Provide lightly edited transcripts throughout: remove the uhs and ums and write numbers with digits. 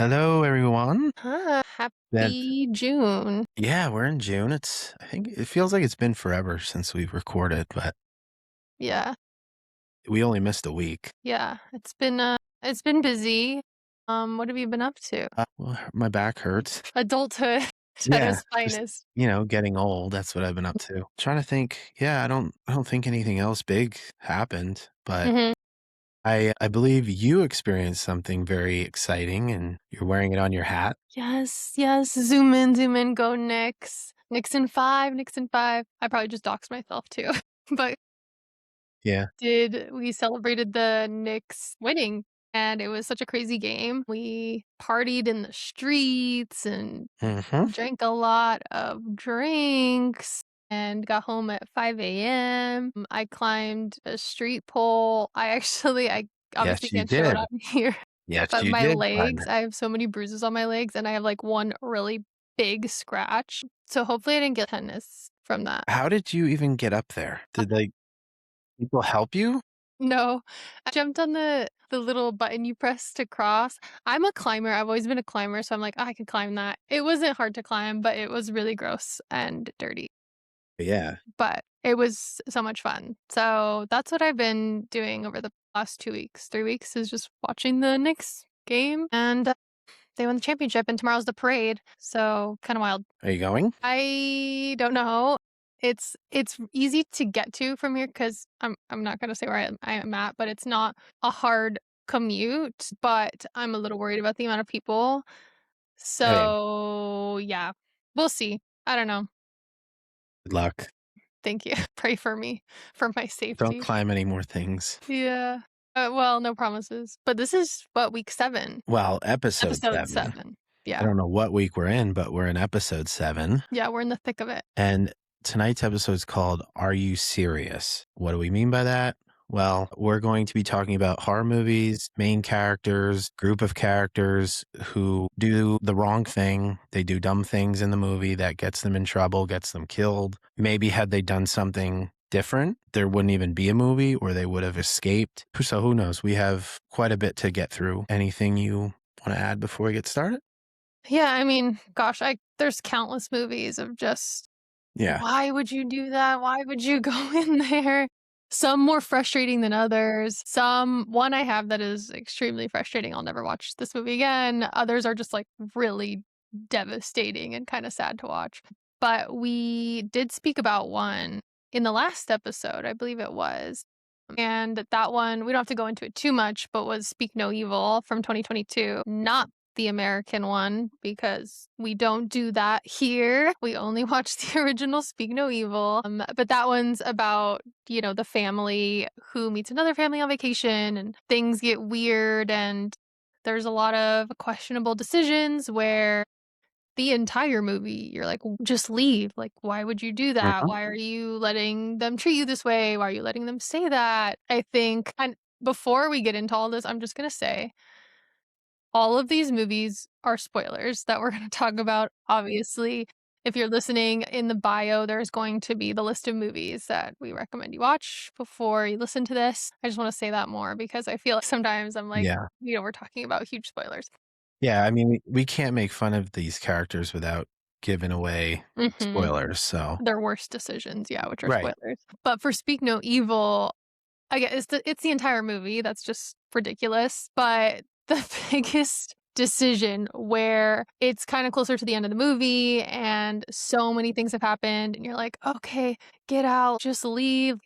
Hello, everyone. Hi, That happy June. yeah, we're in June. I think it feels like it's been forever since we've recorded, but Yeah, we only missed a week. yeah. It's been busy. What have you been up to? Well, my back hurts. Adulthood at Yeah, its just finest. getting old. That's what I've been up to. Trying to think. Yeah, I don't think anything else big happened, but hmm I believe you experienced something very exciting, and you're wearing it on your hat. Yes, yes. Zoom in, go Knicks. Knicks in five, Knicks in five. I probably just doxed myself too. But Yeah. we celebrated the Knicks winning and it was such a crazy game. We partied in the streets and Hmm. drank a lot of drinks and got home at 5 a.m. I climbed a street pole. I obviously Yes, you can't show it did. on here, Yes, but you my did climb legs, it. I have so many bruises on my legs and I have like one really big scratch. So hopefully I didn't get tetanus from that. How did you even get up there? Did people help you? No, I jumped on the little button you press to cross. I'm a climber. I've always been a climber, so I'm like, "Oh, I can climb that." It wasn't hard to climb, but it was really gross and dirty. Yeah. But it was so much fun. So that's what I've been doing over the last 2 weeks. 3 weeks is just watching the Knicks game, and they won the championship, and tomorrow's the parade. So kind of wild. Are you going? I don't know. It's easy to get to from here because I'm not gonna say where I am at, but it's not a hard commute. But I'm a little worried about the amount of people. Hey, So yeah, we'll see. I don't know. good luck. Thank you. Pray for me for my Don't safety. climb any more things. Yeah. Well, no promises. But this is what week 7, Well, episode episode 7. 7. I Yeah. don't know what week we're in, but we're in episode 7. Yeah, we're in the thick of it. And tonight's episode is called Are You Serious? What do we mean by that? Well, we're going to be talking about horror movies, main characters, group of characters who do the wrong thing. They do dumb things in the movie that gets them in trouble, gets them killed. Maybe had they done something different, there wouldn't even be a movie or they would have escaped. So who knows? We have quite a bit to get through. Anything you want to add before we get started? Yeah, I mean, gosh, I there's countless movies of just Yeah. why would you do that? Why would you go in there? Some more frustrating than others. One I have that is extremely frustrating. I'll never watch this movie again. Others are just like really devastating and kind of sad to watch. But we did speak about one in the last episode, I believe it was. And that one, we don't have to go into it too much, but was Speak No Evil from 2022. Not the American one because we don't do that here. We only watch the original Speak No Evil. But that one's about, the family who meets another family on vacation and things get weird and there's a lot of questionable decisions where the entire movie you're like, Just leave. Like, why would you do that? Mhm. Why are you letting them treat you this way? Why are you letting them say that?" I think, and before we get into all this, I'm just going to say all of these movies are spoilers that we're going to talk about. Obviously, if you're listening in the bio, there's going to be the list of movies that we recommend you watch before you listen to this. I just want to say that more because I feel like sometimes I'm like, Yeah. we're talking about huge spoilers. Yeah, I mean, we can't make fun of these characters without giving away hmm spoilers, so Their worst decisions, yeah, which are right. spoilers. But for Speak No Evil, I guess it's the entire movie. That's just ridiculous. But the biggest decision where it's kind of closer to the end of the movie and so many things have happened and you're like, okay, get out, just leave,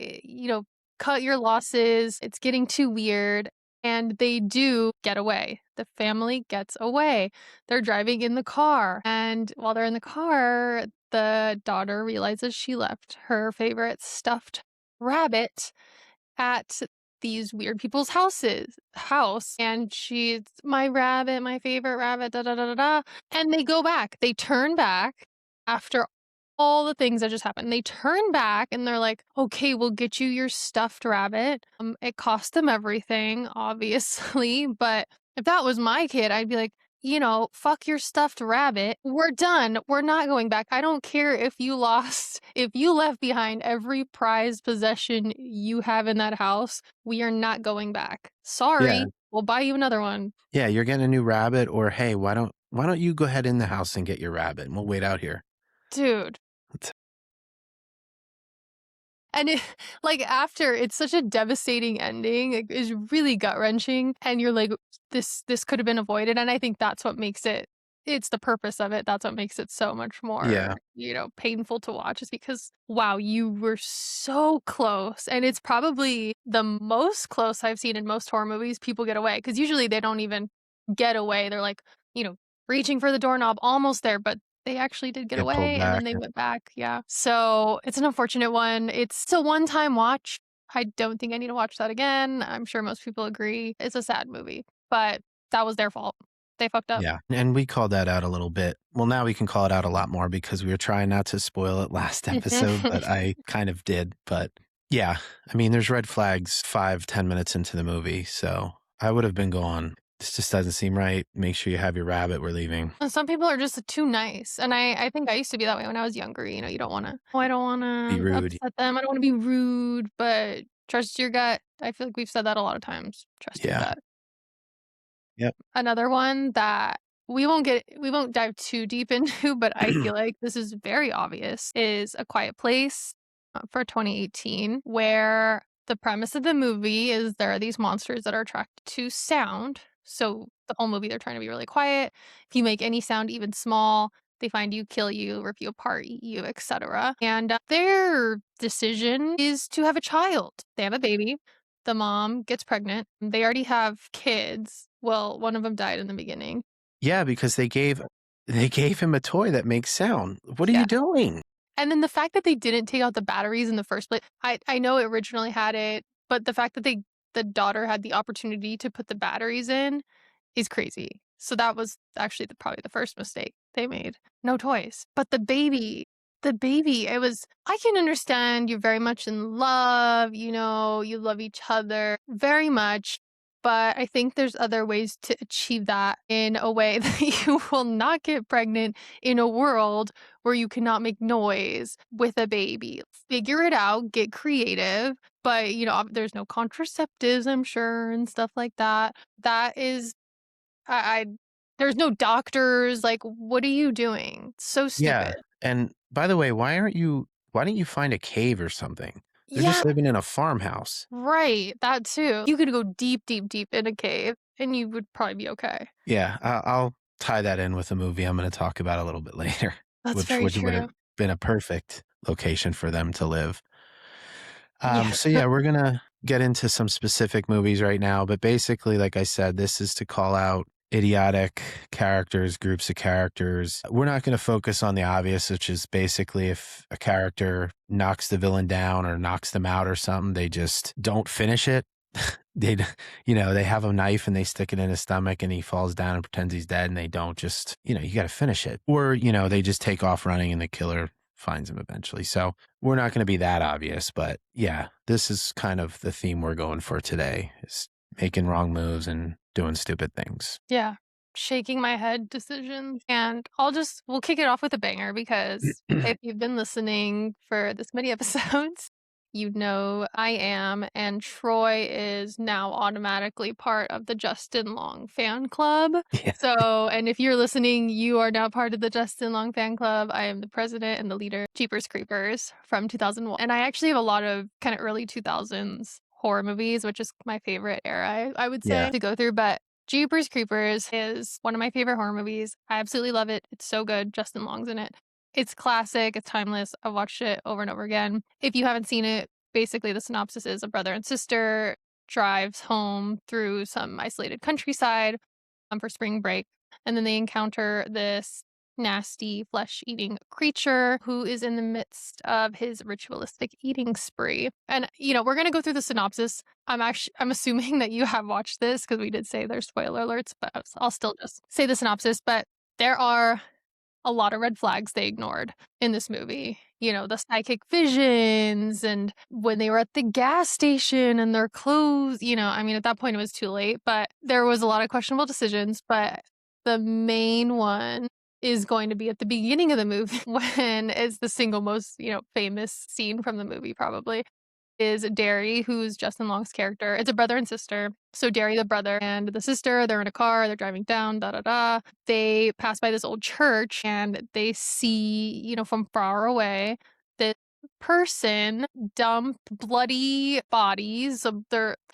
cut your losses. It's getting too weird. And they do get away. The family gets away. They're driving in the car. And while they're in the car, the daughter realizes she left her favorite stuffed rabbit at these weird people's house, and she's my rabbit, my favorite rabbit, da da da da da. And they go back. They turn back after all the things that just happened. They turn back and they're like, okay, we'll get you your stuffed rabbit. It cost them everything, obviously, but if that was my kid, I'd be like, fuck your stuffed rabbit. We're done. We're not going back. I don't care if you left behind every prized possession you have in that house. We are not going back. Yeah, Sorry. We'll buy you another one. Yeah, you're getting a new rabbit, or hey, why don't you go ahead in the house and get your rabbit and we'll wait out here. Dude. It's And it like, after it's such a devastating ending, it's really gut-wrenching, and you're like, "This could have been avoided," and I think that's what makes it's the purpose of it, that's what makes it so much Yeah, more, painful to watch is because, wow, you were so close, and it's probably the most close I've seen in most horror movies people get away, because usually they don't even get away, they're, like, you know, reaching for the doorknob, almost there, but they actually did get get pulled away, and then back. they went back, yeah. So, it's an unfortunate one. It's a one-time watch. I don't think I need to watch that again. I'm sure most people agree. It's a sad movie, but that was their fault. They fucked up. Yeah, and we called that out a little bit. Well, now we can call it out a lot more because we were trying not to spoil it last episode, but I kind of did. But yeah, I mean, there's red flags 5, 10 minutes into the movie, so I would have been going, this just doesn't seem right. Make sure you have your rabbit. We're leaving. And some people are just too nice, and I think I used to be that way when I was younger, you don't wanna, "Oh, I don't Be wanna rude. upset them, I don't wanna be rude," but trust your gut. I feel like we've said that a lot of times. Trust your Yeah. gut. Yep. Another one that we won't dive too deep into, but I feel like this is very obvious, is A Quiet Place, for 2018, where the premise of the movie is there are these monsters that are attracted to sound. So the whole movie they're trying to be really quiet. If you make any sound even small, they find you, kill you, rip you apart, eat you, etc. And their decision is to have a child. They have a baby. The mom gets pregnant. They already have kids. Well, one of them died in the beginning. Yeah, because they gave him a toy that makes sound. What are you Yeah. doing? And then the fact that they didn't take out the batteries in the first place, I know it originally had it, but the fact that the daughter had the opportunity to put the batteries in is crazy. So that was actually probably the first mistake they made. No toys. But the baby, it was, I can understand you're very much in love, you love each other very much. But I think there's other ways to achieve that in a way that you will not get pregnant in a world where you cannot make noise with a baby. Figure it out, get creative, but there's no contraceptives, I'm sure, and stuff like that. That is, I there's no doctors. Like, what are you doing? So Yeah, stupid. and by the way, why don't you find a cave or something? They're Yeah, just living in a farmhouse. right. That too. You could go deep, deep, deep in a cave, and you would probably be okay. Yeah, I'll tie that in with a movie I'm gonna talk about a little bit later, That's which very which would have true. been a perfect location for them to live. Yeah. So yeah, we're gonna get into some specific movies right now, but basically, like I said, this is to call out idiotic characters, groups of characters. We're not going to focus on the obvious, which is basically if a character knocks the villain down or knocks them out or something, they just don't finish it. They, they have a knife and they stick it in his stomach and he falls down and pretends he's dead and they don't just, you got to finish it. Or, they just take off running and the killer finds him eventually. So we're not going to be that obvious, but yeah, this is kind of the theme we're going for today is making wrong moves and doing stupid things. Yeah. Shaking my head decisions. And we'll kick it off with a banger because if you've been listening for this many episodes, you know I am. And Troy is now automatically part of the Justin Long fan club. Yeah. So, and if you're listening, you are now part of the Justin Long fan club. I am the president and the leader. Jeepers Creepers from 2001. And I actually have a lot of kind of early 2000s horror movies, which is my favorite era, I would Yeah. say, to go through. But Jeepers Creepers is one of my favorite horror movies. I absolutely love it. It's so good. Justin Long's in it. It's classic. It's timeless. I've watched it over and over again. If you haven't seen it, basically the synopsis is a brother and sister drives home through some isolated countryside for spring break, and then they encounter this nasty flesh-eating creature who is in the midst of his ritualistic eating spree. And we're going to go through the synopsis. I'm assuming that you have watched this because we did say there's spoiler alerts, but I'll still just say the synopsis. But there are a lot of red flags they ignored in this movie. The psychic visions and when they were at the gas station and their clothes, I mean, at that point it was too late, but there was a lot of questionable decisions. But the main one is going to be at the beginning of the movie when it's the single most, famous scene from the movie, probably. is Derry, who's Justin Long's character. It's a brother and sister. So Derry, the brother, and the sister, they're in a car, they're driving down, da da da. They pass by this old church and they see, from far away, this person dump bloody bodies.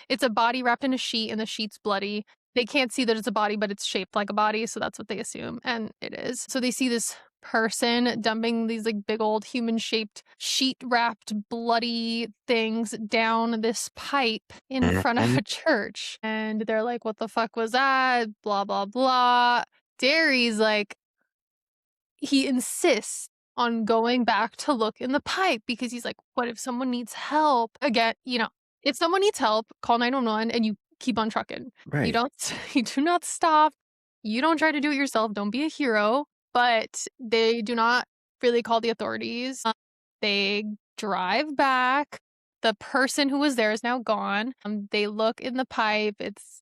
It's a body wrapped in a sheet and the sheet's bloody. They can't see that it's a body, but it's shaped like a body, so that's what they assume, and it is. So they see this person dumping these like big old human shaped sheet wrapped bloody things down this pipe in front of Mhm. a church. And they're like, what the fuck was that? Blah, blah, blah. Derry's like, he insists on going back to look in the pipe because he's like, what if someone needs help? Again, if someone needs help, call 911 and you keep on trucking. You Right. don't, you do not stop. You don't try to do it yourself. Don't be a hero. But they do not really call the authorities. They drive back. The person who was there is now gone. They look in the pipe. It's,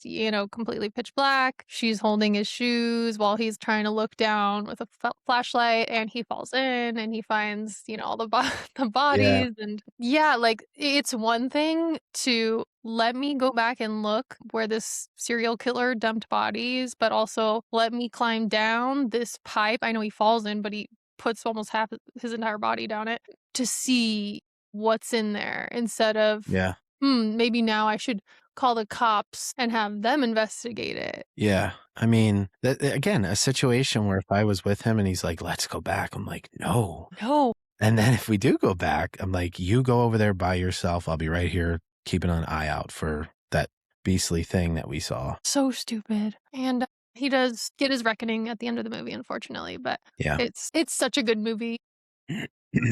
completely pitch black. She's holding his shoes while he's trying to look down with a flashlight, and he falls in and he finds, all the Yeah. bodies. And yeah, like it's one thing to let me go back and look where this serial killer dumped bodies, but also let me climb down this pipe. I know he falls in, but he puts almost half his entire body down it to see what's in there instead of, Yeah. maybe now I should call the cops and have them investigate it. Yeah. I mean, again, a situation where if I was with him and he's like, let's go back, I'm like, no. No. And then if we do go back, I'm like, you go over there by yourself. I'll be right here keeping an eye out for that beastly thing that we saw. So stupid. And he does get his reckoning at the end of the movie, unfortunately, but Yeah. it's such a good movie,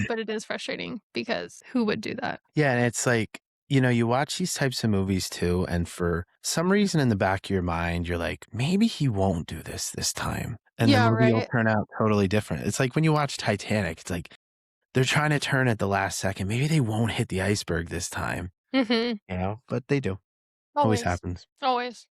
but it is frustrating because who would do that? Yeah. And it's like, you watch these types of movies too. And for some reason in the back of your mind, you're like, maybe he won't do this time. And the Yeah, movie will right. turn out totally different. It's like when you watch Titanic, it's like they're trying to turn at the last second. Maybe they won't hit the iceberg this time, Mhm. but they do. Always Always. happens. Always.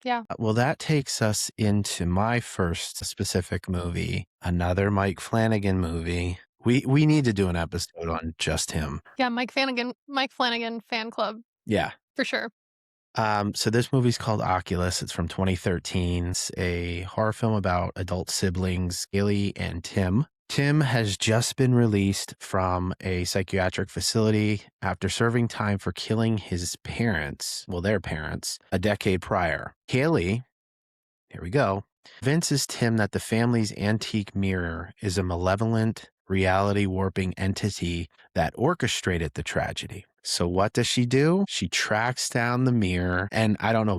Yeah. Well, that takes us into my first specific movie, another Mike Flanagan movie. We need to do an episode on just him. Yeah, Mike Flanagan fan club Yeah. for sure. So this movie's called Oculus. It's from 2013. It's a horror film about adult siblings, Gilly and Tim. Tim has just been released from a psychiatric facility after serving time for killing his parents, their parents, a decade prior. Haley, here we go, convinces Tim that the family's antique mirror is a malevolent, reality warping entity that orchestrated the tragedy. So what does she do? She tracks down the mirror and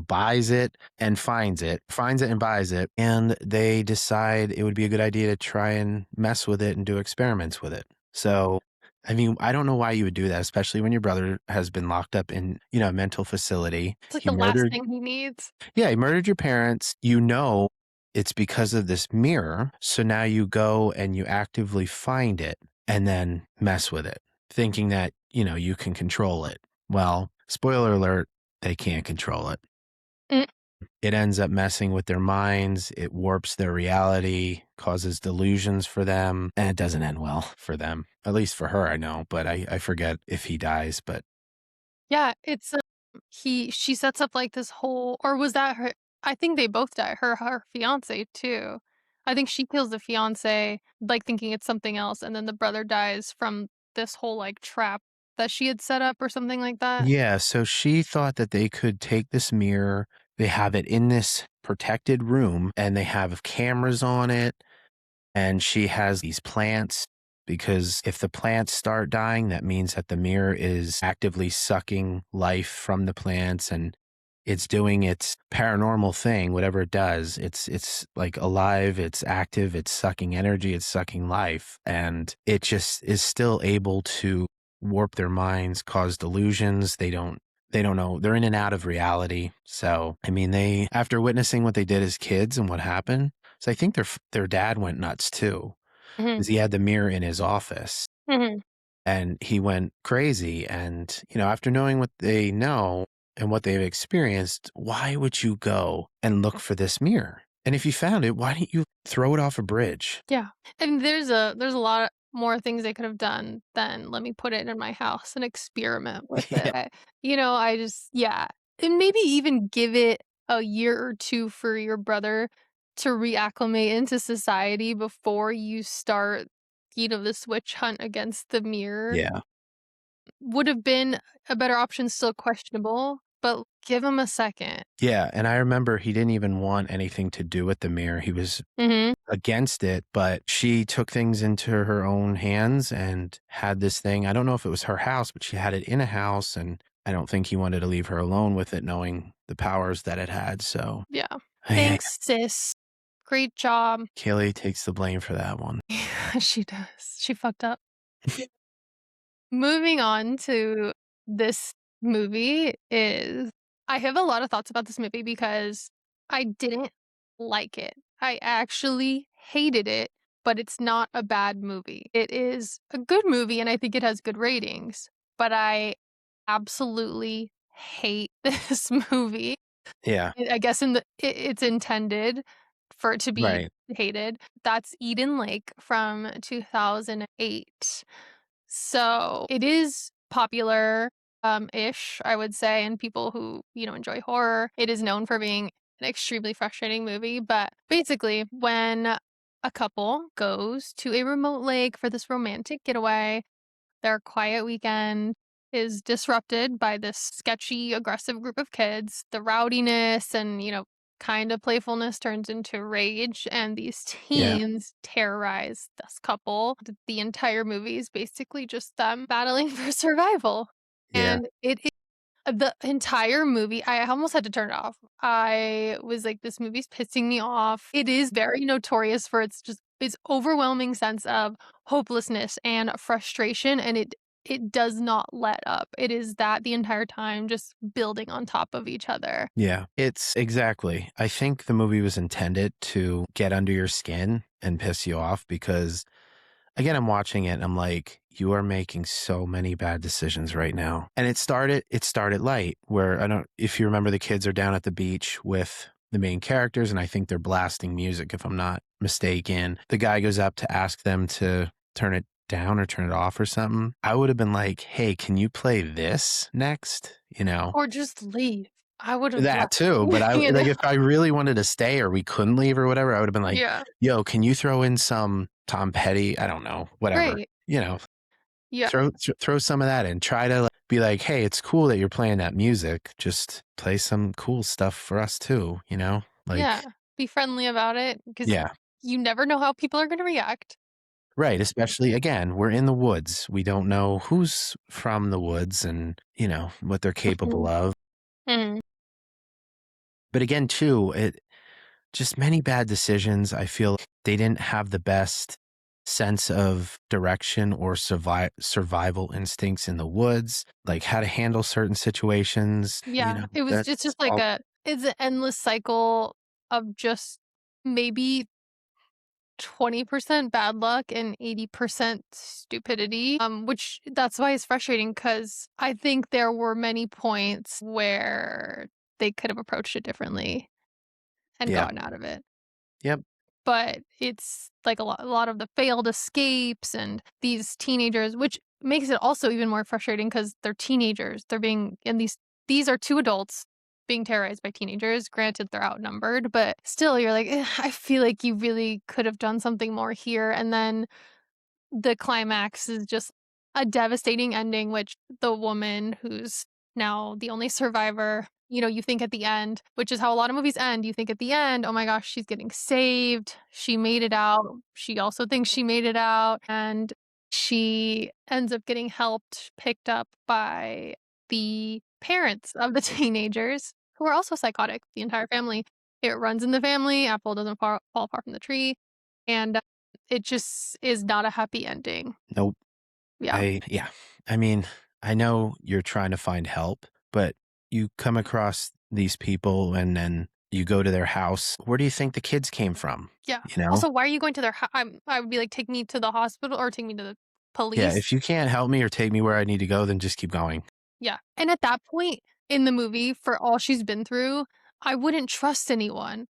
buys it and finds it and buys it. And they decide it would be a good idea to try and mess with it and do experiments with it. So, I mean, I don't know why you would do that, especially when your brother has been locked up in, a mental facility. It's like He the last murdered, thing he needs. he murdered your parents. It's because of this mirror. So now you go and you actively find it and then mess with it, thinking that, you can control it. Well, spoiler alert, they can't control it. Mm. It ends up messing with their minds. It warps their reality, causes delusions for them, and it doesn't end well for them. At least for her, I know, but I forget if he dies, but Yeah, it's she sets up like this whole, or was that her? I think they both die. Her fiance too. I think she kills the fiance, like thinking it's something else, and then the brother dies from this whole like trap that she had set up or something like that. yeah, so she thought that they could take this mirror, they have it in this protected room, and they have cameras on it, and she has these plants because if the plants start dying, that means that the mirror is actively sucking life from the plants and it's doing its paranormal thing, whatever it does. It's like alive, it's active, it's sucking energy, it's sucking life, and it just is still able to warp their minds, cause delusions. They don't know. They're in and out of reality. So, I mean, they after witnessing what they did as kids and what happened, so I think their dad went nuts too, Mhm. because he had the mirror in his office Mhm. and he went crazy. And, after knowing what they know and what they've experienced, why would you go and look for this mirror? And if you found it, why didn't you throw it off a bridge? Yeah, and there's a lot more things they could have done than let me put it in my house and experiment with Yeah. it. I just yeah. And maybe even give it a year or 2 for your brother to reacclimate into society before you start, this witch hunt against the mirror. Yeah. Would have been a better option, still questionable, but give him a second. Yeah, and I remember he didn't even want anything to do with the mirror. He was Mhm. against it, but she took things into her own hands and had this thing. I don't know if it was her house, but she had it in a house, and I don't think he wanted to leave her alone with it, knowing the powers that it had. So, Yeah. yeah, Thanks, sis. Great job. Kaylee takes the blame for that one. Yeah, she does. She fucked up. Moving on to this movie is I have a lot of thoughts about this movie because I didn't like it. I actually hated it, but it's not a bad movie. It is a good movie and I think it has good ratings, but I absolutely hate this movie. Yeah, I guess it's intended for it to be right. hated. That's Eden Lake from 2008. So, it is popular, ish, I would say, and people who, enjoy horror. It is known for being an extremely frustrating movie, but basically, when a couple goes to a remote lake for this romantic getaway, their quiet weekend is disrupted by this sketchy, aggressive group of kids. The rowdiness and, kind of playfulness turns into rage, and these Yeah, teens terrorize this couple. The entire movie is basically just them battling for survival. yeah, And it is the entire movie, I almost had to turn it off. I was like, this movie's pissing me off. It is very notorious for its overwhelming sense of hopelessness and frustration, and it does not let up. It is that the entire time just building on top of each other. yeah. It's exactly. I think the movie was intended to get under your skin and piss you off because again, I'm watching it and I'm like, you are making so many bad decisions right now. And it started light where I don't if you remember the kids are down at the beach with the main characters and I think they're blasting music if I'm not mistaken. The guy goes up to ask them to turn it down or turn it off or something. I would have been like, "Hey, can you play this next?" You know? Or just leave. I would have That left. too, but I You like, know? if I really wanted to stay or we couldn't leave or whatever, I would've been like, Yeah. "Yo, can you throw in some Tom Petty?" I don't know, whatever, Right. you know, Yeah. throw some of that in. Try to like, be like, "Hey, it's cool that you're playing that music. Just play some cool stuff for us too," you know? Yeah. Like Be friendly about it because yeah, you never know how people are gonna react. right, especially again, we're in the woods. We don't know who's from the woods and, what they're capable Mhm. of. Mhm. But again, too, just many bad decisions. I feel like they didn't have the best sense of direction or survival instincts in the woods, like how to handle certain situations. Yeah, it's That's just like all. it's an endless cycle of just maybe 20% bad luck and 80% stupidity, which that's why it's frustrating because I think there were many points where they could have approached it differently and Yeah. gotten out of it. Yep. But it's like a lot of the failed escapes and these teenagers, which makes it also even more frustrating because 'cause they're teenagers. They're being and these are 2 adults being terrorized by teenagers. Granted, they're outnumbered, but still, you're like, I feel like you really could have done something more here." And then the climax is just a devastating ending, which the woman who's now the only survivor, you think at the end, which is how a lot of movies end, you think at the end, "Oh my gosh, she's getting saved. She made it out." She also thinks she made it out, and she ends up getting helped, picked up by the parents of the teenagers who are also psychotic, the entire family. It runs in the family, apple doesn't fall far from the tree, and it just is not a happy ending. Nope. Yeah. Yeah. I mean, I know you're trying to find help, but you come across these people and then you go to their house. Where do you think the kids came from? Yeah. You know? Also, why are you going to their I would be like, "Take me to the hospital or take me to the Yeah. police." If you can't help me or take me where I need to go, then just keep going. Yeah. And at that point in the movie, for all she's been through, I wouldn't trust anyone.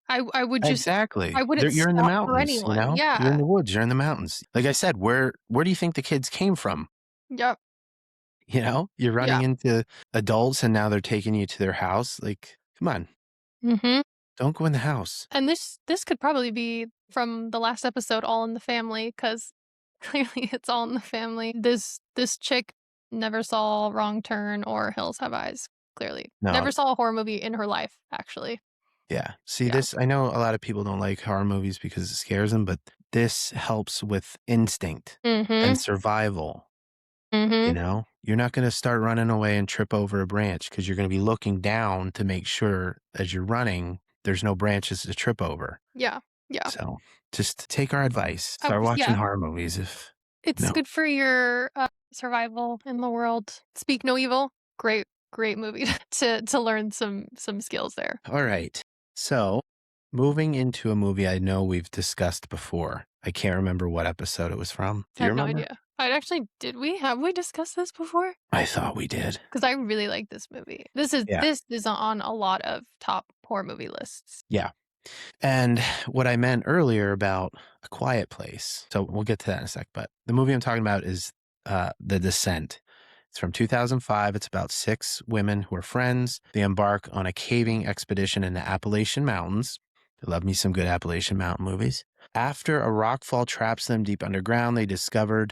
I would just Exactly. I wouldn't You're in the stop for mountains, you anyone. know? You're in Yeah. the woods, you're in the mountains. Like I said, where do you think the kids came from? Yep. You know? You're Yeah. running into adults and now they're taking you to their house. Like, come on, Mhm. don't go in the house. And this could probably be from the last episode, All in the Family, because clearly it's all in the family. This chick never saw Wrong Turn or Hills Have Eyes, clearly. No. Never saw a horror movie in her life, actually. Yeah. See, Yeah. this I know a lot of people don't like horror movies because it scares them, but this helps with instinct and Mhm. survival, you Mhm. know? You're not gonna start running away and trip over a branch because 'cause you're gonna be looking down to make sure as you're running, there's no branches to trip over. Yeah. Yeah. So, just take our advice. Start watching Yeah. horror movies if It's no. good for your, survival in the world. Speak No Evil, great movie to learn some skills there. Alright. So, moving into a movie I know we've discussed before. I can't remember what episode it was from. I Do you have no remember? idea. I actually have we discussed this before? I thought we did. Because I really like this movie. Yeah. This is on a lot of top horror movie lists. Yeah. And what I meant earlier about A Quiet Place. So we'll get to that in a sec. But the movie I'm talking about is The Descent. It's from 2005. It's about six women who are friends. They embark on a caving expedition in the Appalachian Mountains. I love me some good Appalachian Mountain movies. After a rockfall traps them deep underground, they discover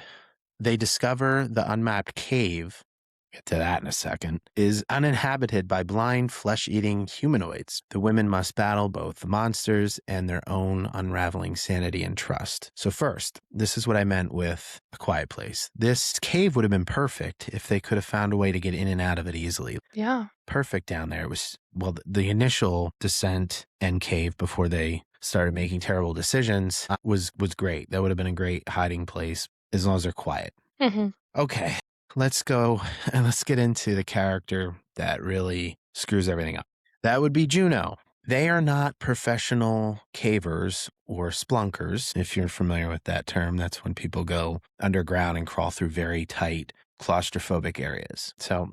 the unmapped cave, get to that in a second, is uninhabited by blind, flesh eating humanoids. The women must battle both the monsters and their own unraveling sanity and trust. So, first, this is what I meant with A Quiet Place. This cave would have been perfect if they could have found a way to get in and out of it easily. Yeah. Perfect down there. It was, well, the initial descent and cave before they started making terrible decisions was great. That would have been a great hiding place as long as they're quiet. Mhm. Okay, let's go and let's get into the character that really screws everything up. That would be Juno. They are not professional cavers or splunkers. If you're familiar with that term, that's when people go underground and crawl through very tight, claustrophobic areas. So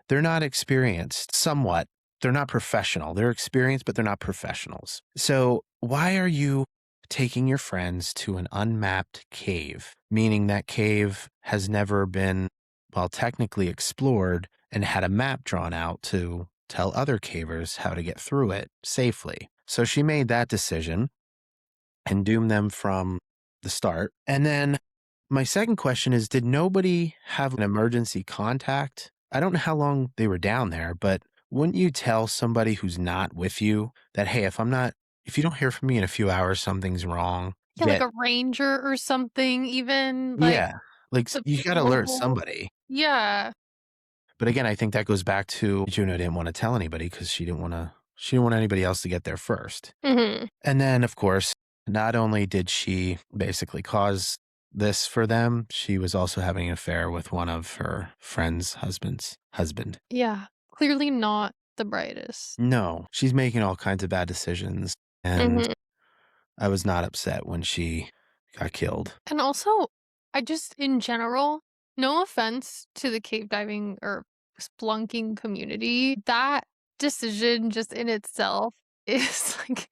they're not experienced, somewhat. They're not professional. They're experienced, but they're not professionals. So, why are you taking your friends to an unmapped cave, meaning that cave has never been, well, technically explored and had a map drawn out to tell other cavers how to get through it safely? So, she made that decision and doomed them from the start. And then my second question is, did nobody have an emergency contact? I don't know how long they were down there, but wouldn't you tell somebody who's not with you that, hey, if you don't hear from me in a few hours, something's wrong? Yeah, like a ranger or something even, like, Yeah, like the you got to alert local. somebody. Yeah. But again, I think that goes back to Juno didn't want to tell anybody because she didn't want anybody else to get there first. Mhm. And then, of course, not only did she basically cause this for them, she was also having an affair with one of her friend's husband. Yeah. Clearly not the brightest. No, she's making all kinds of bad decisions. And Mhm. I was not upset when she got killed. And also, I just in general, no offense to the cave diving or splunking community, that decision just in itself is like,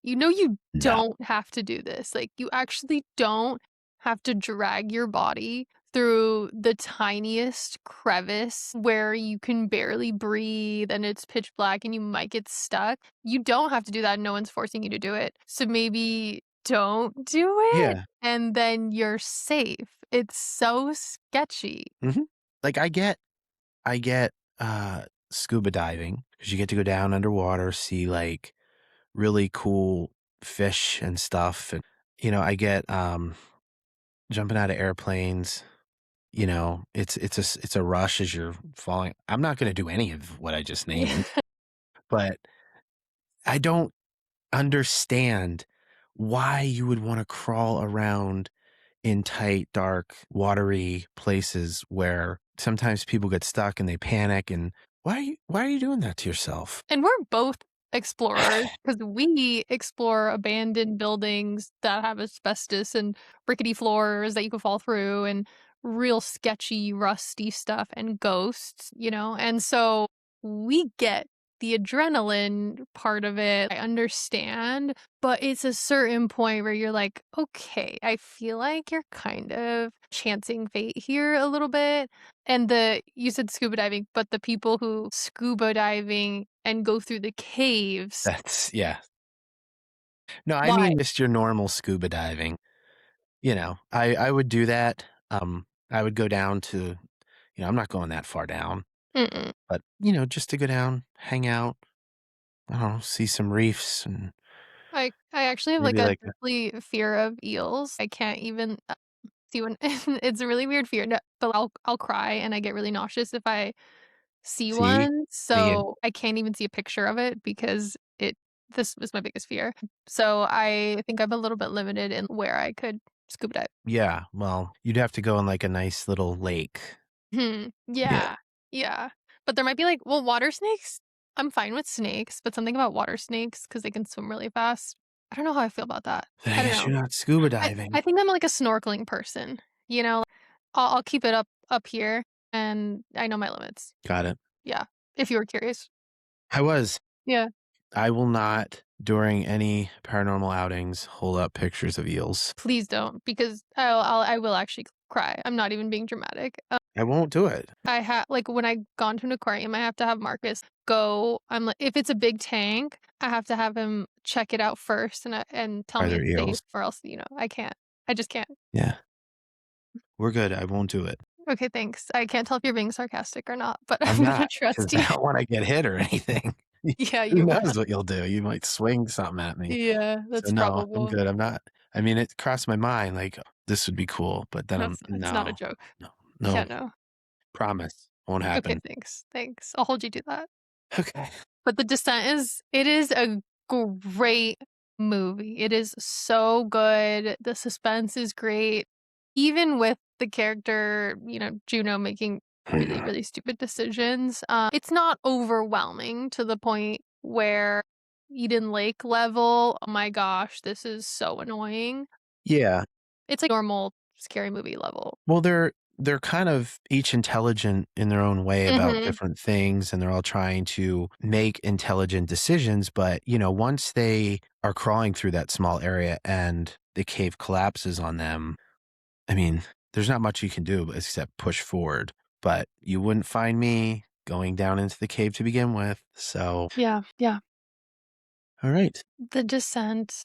you No. don't have to do this. Like, you actually don't have to drag your body through the tiniest crevice where you can barely breathe and it's pitch black and you might get stuck. You don't have to do that. No one's forcing you to do it. So maybe don't do it Yeah. and then you're safe. It's so sketchy. hmm Like I get scuba diving because you get to go down underwater, see like really cool fish and stuff. And, I get jumping out of airplanes. It's a rush as you're falling. I'm not going to do any of what I just Yeah. named, but I don't understand why you would want to crawl around in tight, dark, watery places where sometimes people get stuck and they panic. And why are you doing that to yourself? And we're both explorers because we explore abandoned buildings that have asbestos and rickety floors that you could fall through and real sketchy, rusty stuff and ghosts, And so we get the adrenaline part of it, I understand, but it's a certain point where you're like, "Okay, I feel like you're kind of chancing fate here a little bit." And you said scuba diving, but the people who scuba diving and go through the caves, That's yeah. No, I why? mean just your normal scuba diving. I would do that. I would go down to, I'm not going that far down, Mm-mm. but, just to go down, hang out, I don't know, see some reefs and I actually have, like, maybe a like a deathly fear of eels. I can't even, see one. It's a really weird fear, no, but I'll cry and I get really nauseous if I see see, one, yeah, so I can't even see a picture of it because this was my biggest fear. So I think I'm a little bit limited in where I could scuba dive. yeah, well, you'd have to go in like a nice little lake. Yeah. Yeah, yeah. But there might be, like, well, water snakes, I'm fine with snakes, but something about water snakes because they can swim really fast. I don't know how I feel about that. Then I I don't guess know. you're not scuba I diving. I think I'm, like, a snorkeling person, you know? I'll keep it up here, and I know my limits. Got it. Yeah, if you were curious. I was. Yeah. I will not, during any paranormal outings, hold up pictures of eels. Please don't, because I will actually cry. I'm not even being dramatic. I won't do it. I like, when I gone to an aquarium, I have to have Marcus go. I'm like, if it's a big tank, I have to have him check it out first and tell Are me there it's safe, eels? or else, I can't. I just can't. Yeah. We're good. I won't do it. Okay, thanks. I can't tell if you're being sarcastic or not, but I'm I'm gonna not, trust because I you. don't wanna get hit or anything. Yeah, Who you knows would. what you'll do? You might swing something at me. Yeah, So, that's no, I'm probable. good. I'm not. I mean, it crossed my mind, like, this would be cool, but then I'm It's not a no, joke. no, Yeah, no, no. promise, won't Okay, happen. thanks. Thanks. I'll hold you to that. Okay. But The Descent is a great movie. It is so good. The suspense is great. Even with the character, Juno making really, really stupid decisions, it's not overwhelming to the point where Eden Lake level, oh my gosh, this is so annoying. Yeah. It's like normal scary movie level. Well, they're kind of each intelligent in their own way about Mhm. different things, and they're all trying to make intelligent decisions, but, once they are crawling through that small area and the cave collapses on them, I mean, there's not much you can do except push forward, but you wouldn't find me going down into the cave to begin with, so Yeah, yeah. alright. The Descent.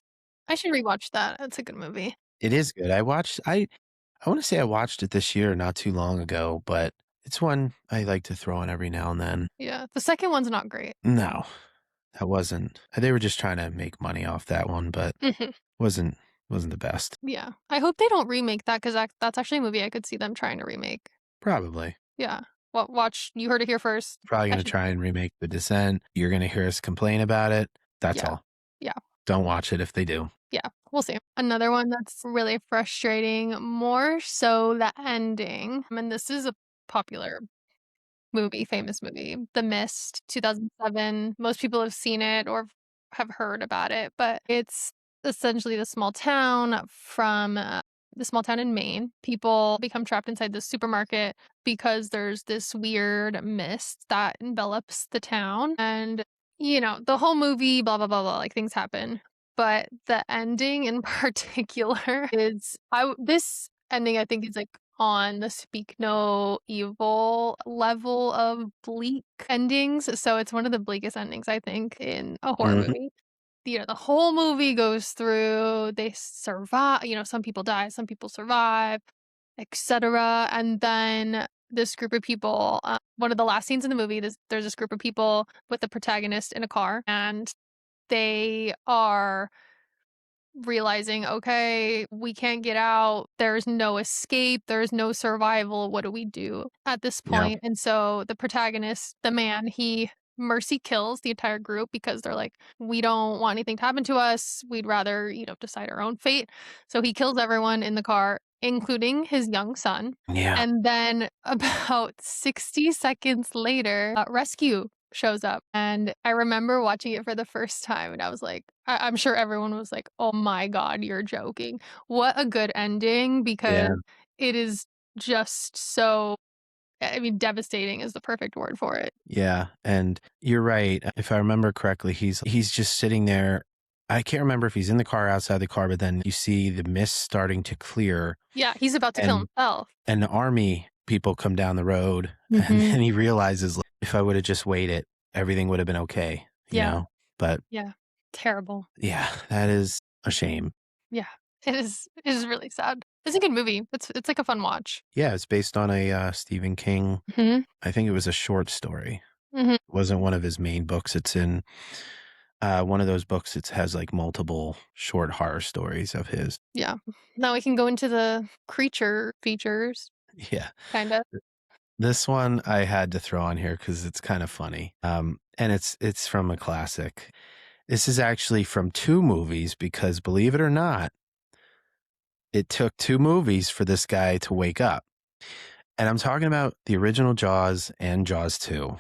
I should rewatch that. It's a good movie. It is good. I wanna say I watched it this year not too long ago, but it's one I like to throw on every now and then. Yeah, the second one's not great. No, that wasn't they were just trying to make money off that one, but Mhm. wasn't wasn't the best. Yeah. I hope they don't remake that because that's actually a movie I could see them trying to remake. Probably. Yeah. Watch, you heard it here first. Probably I gonna should, try and remake The Descent. You're gonna hear us complain about it. That's yeah. all. Yeah. Don't watch it if they do. Yeah. We'll see. Another one that's really frustrating, more so the ending. I mean, this is a popular movie, famous movie, The Mist, 2007. Most people have seen it or have heard about it, but it's essentially the small town in Maine. People become trapped inside this supermarket because there's this weird mist that envelops the town. And, the whole movie, blah, blah, blah, blah, like things happen. But the ending in particular this ending I think is like on the Speak No Evil level of bleak endings, so it's one of the bleakest endings, I think, in a horror Mhm. movie. The whole movie goes through, they survive, some people die, some people survive, etc. And then this group of people, one of the last scenes in the movie, there's this group of people with the protagonist in a car, and they are realizing, okay, we can't get out. There's no escape. There's no survival. What do we do at this Yeah. point? And so the protagonist, the man, he mercy kills the entire group because they're like, we don't want anything to happen to us. We'd rather, decide our own fate. So he kills everyone in the car, including his young son. Yeah. And then about 60 seconds later, rescue shows up. And I remember watching it for the first time and I was like, I'm sure everyone was like, "Oh my god, you're joking." What a good ending because Yeah. it is just so I mean, devastating is the perfect word for it. Yeah, and you're right. If I remember correctly, he's just sitting there. I can't remember if he's in the car, outside the car, but then you see the mist starting to clear, Yeah, he's about to kill and himself. the army people come down the road, and Mhm. then he realizes, like, if I would have just waited, everything would have been okay, you Yeah, know? But yeah. Terrible. yeah, that is a shame. Yeah. It is really sad. It's a good movie. It's like a fun watch. Yeah, it's based on a Stephen King. Mhm. I think it was a short story. Mhm. It wasn't one of his main books. It's in one of those books. It has like multiple short horror stories of his. Yeah. Now we can go into the creature features, Yeah. kinda. This one I had to throw on here because it's kind of funny. And it's from a classic. This is actually from two movies because, believe it or not, it took two movies for this guy to wake up. And I'm talking about the original Jaws and Jaws 2.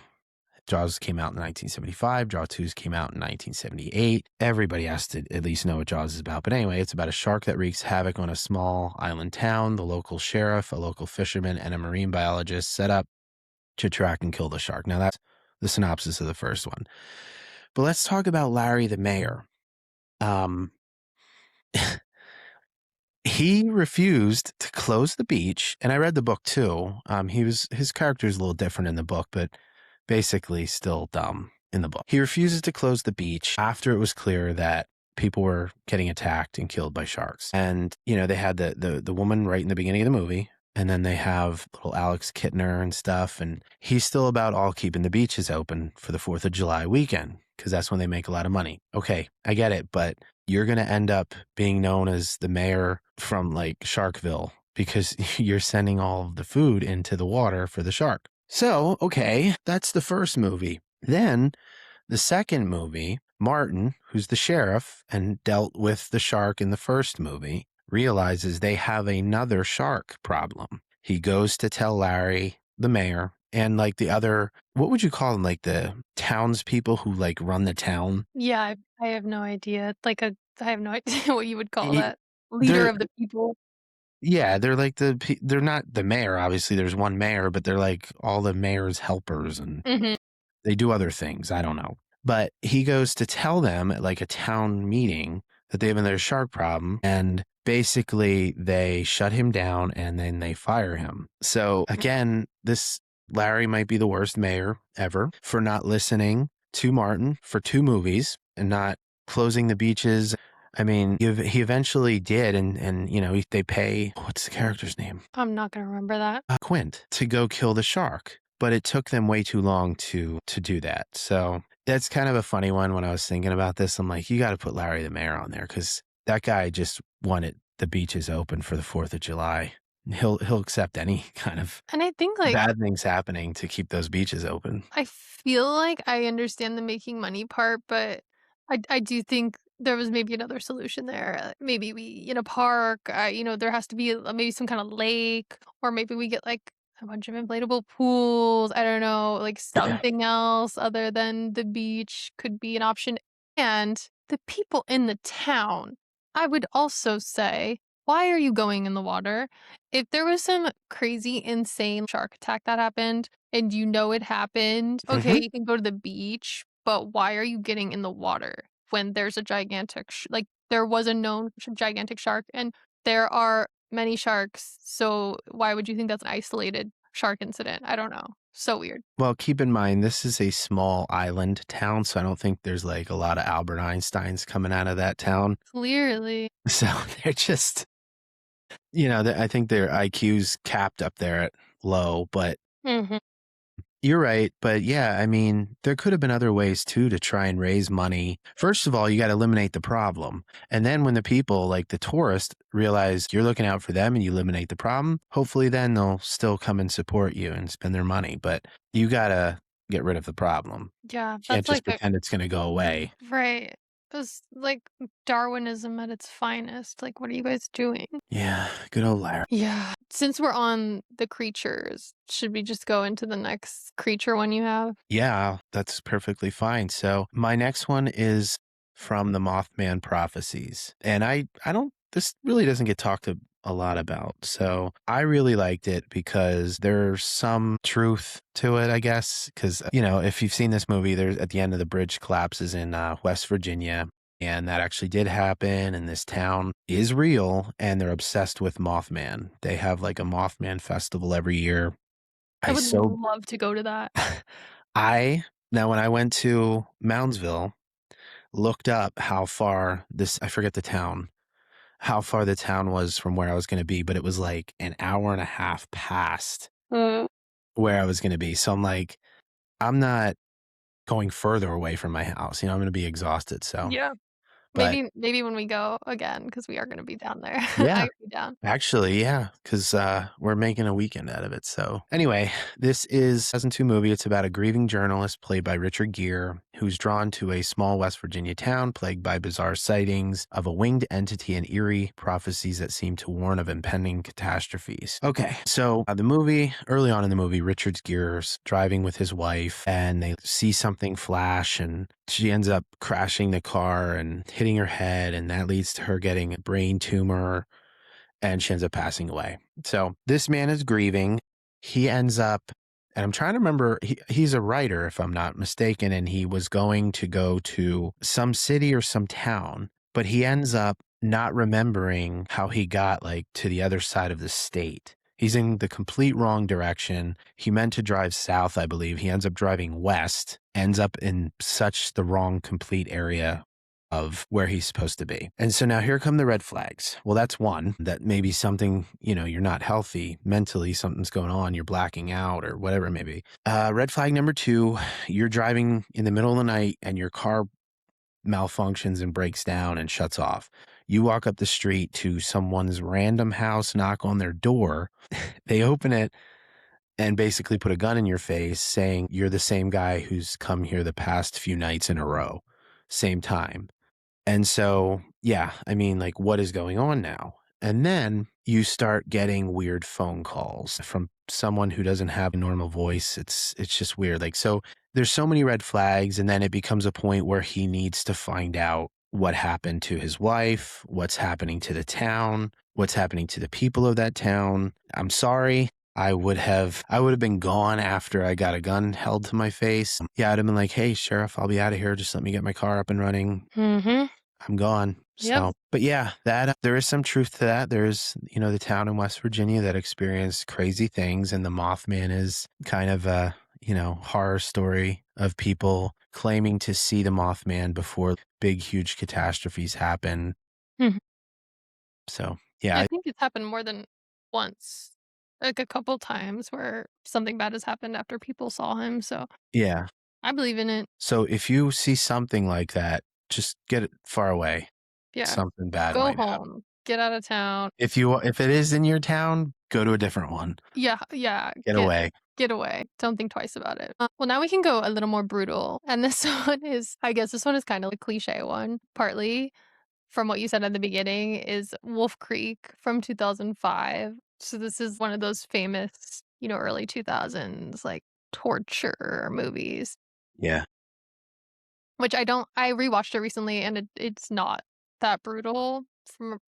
Jaws came out in 1975. Jaws 2 came out in 1978. Everybody has to at least know what Jaws is about. But anyway, it's about a shark that wreaks havoc on a small island town. The local sheriff, a local fisherman, and a marine biologist set up to track and kill the shark. Now, that's the synopsis of the first one. But let's talk about Larry the mayor. Um, he refused to close the beach, and I read the book too. His character is a little different in the book, but basically still dumb in the book. He refuses to close the beach after it was clear that people were getting attacked and killed by sharks. And they had the woman right in the beginning of the movie, and then they have little Alex Kittner and stuff, and he's still about all keeping the beaches open for the 4th of July weekend because that's when they make a lot of money. Okay, I get it, but you're going to end up being known as the mayor from like Sharkville because you're sending all of the food into the water for the shark. So, okay, that's the first movie. Then the second movie, Martin, who's the sheriff and dealt with the shark in the first movie, realizes they have another shark problem. He goes to tell Larry, the mayor, and like the other, what would you call them? Like the townspeople who like run the town. Yeah, I have no idea. I have no idea what you would call He- that. Leader They're of the people. Yeah, they're like they're not the mayor, obviously, there's one mayor, but they're like all the mayor's helpers and Mhm. they do other things, I don't know. But he goes to tell them at like a town meeting that they have another shark problem, and basically they shut him down and then they fire him. So again, this Larry might be the worst mayor ever for not listening to Martin for two movies and not closing the beaches. I mean, he eventually did, and they pay, what's the character's name? I'm not gonna remember that. Quint to go kill the shark, but it took them way too long to do that. So that's kind of a funny one. When I was thinking about this, I'm like, you got to put Larry the Mayor on there because that guy just wanted the beaches open for the 4th of July. He'll accept any kind of And I think, bad things happening to keep those beaches open. I feel like I understand the making money part, but I do think there was maybe another solution there. Maybe we in a park, there has to be maybe some kind of lake, or maybe we get like a bunch of inflatable pools. I don't know, like something else other than the beach could be an option. And the people in the town, I would also say, why are you going in the water? If there was some crazy, insane shark attack that happened, and you know it happened, okay, Hmm. you can go to the beach, but why are you getting in the water when there's a gigantic like, there was a known gigantic shark, and there are many sharks, so why would you think that's an isolated shark incident? I don't know. So weird. Well, keep in mind, this is a small island town, so I don't think there's like a lot of Albert Einsteins coming out of that town. Clearly. So they're just, I think their IQ's capped up there at low, but Mhm. you're right. But yeah, I mean, there could have been other ways too to try and raise money. First of all, you got to eliminate the problem. And then when the people, like the tourists, realize you're looking out for them and you eliminate the problem, hopefully then they'll still come and support you and spend their money. But you got to get rid of the problem. Yeah, Can't that's just like a pretend it's going to go away. right. It's like Darwinism at its finest. Like, what are you guys doing? Yeah, good old Larry. Yeah. Since we're on the creatures, should we just go into the next creature one you have? Yeah, that's perfectly fine. So my next one is from the Mothman Prophecies. And I don't, this really doesn't get talked a lot about. So I really liked it because there's some truth to it, I guess. Because, if you've seen this movie, there's at the end of the bridge collapses in West Virginia. And that actually did happen. And this town is real. And they're obsessed with Mothman. They have like a Mothman festival every year. I I would so, love to go to that. I, now when I went to Moundsville, looked up how far I forget the town, how far the town was from where I was going to be, but it was like an hour and a half past Mm. where I was going to be. So I'm like, I'm not going further away from my house. I'm going to be exhausted. So, Yeah. but Maybe when we go again, because we are gonna be down there. yeah, I'd be down. actually, yeah, because we're making a weekend out of it. So, anyway, this is a 2002 movie. It's about a grieving journalist played by Richard Gere who's drawn to a small West Virginia town plagued by bizarre sightings of a winged entity and eerie prophecies that seem to warn of impending catastrophes. Okay, so the movie, early on in the movie, Richard Gere's driving with his wife and they see something flash and she ends up crashing the car and hitting her head, and that leads to her getting a brain tumor and she ends up passing away. So this man is grieving. He ends up, and I'm trying to remember, he's a writer, if I'm not mistaken, and he was going to go to some city or some town, but he ends up not remembering how he got like to the other side of the state. He's in the complete wrong direction. He meant to drive south, I believe. He ends up driving west, ends up in such the wrong complete area of where he's supposed to be. And so now here come the red flags. Well, that's one, that maybe something, you're not healthy mentally, something's going on, you're blacking out or whatever it may be. Red flag number two, you're driving in the middle of the night and your car malfunctions and breaks down and shuts off. You walk up the street to someone's random house, knock on their door, they open it and basically put a gun in your face saying you're the same guy who's come here the past few nights in a row, same time. And so, yeah, I mean, like, what is going on now? And then you start getting weird phone calls from someone who doesn't have a normal voice. It's just weird. Like, so there's so many red flags, and then it becomes a point where he needs to find out what happened to his wife, what's happening to the town, what's happening to the people of that town. I'm sorry. I would have been gone after I got a gun held to my face. Yeah, I'd have been like, "Hey, sheriff, I'll be out of here. Just let me get my car up and running. Mhm. I'm gone." Yep. So, but yeah, that there is some truth to that. There's, the town in West Virginia that experienced crazy things, and the Mothman is kind of a, horror story of people claiming to see the Mothman before big, huge catastrophes happen. Mhm. So, yeah, I think it's happened more than once. Like, a couple times where something bad has happened after people saw him, so yeah. I believe in it. So if you see something like that, just get it far away. Yeah. Something bad Go might happen. home. Get out of town. If it is in your town, go to a different one. Yeah, yeah, Get away. get away. Don't think twice about it. Well, now we can go a little more brutal, and this one is I guess this one is kinda a cliche one, partly from what you said at the beginning, is Wolf Creek from 2005. So this is one of those famous, early 2000s, like, torture movies, Yeah. which I rewatched it recently, and it's not that brutal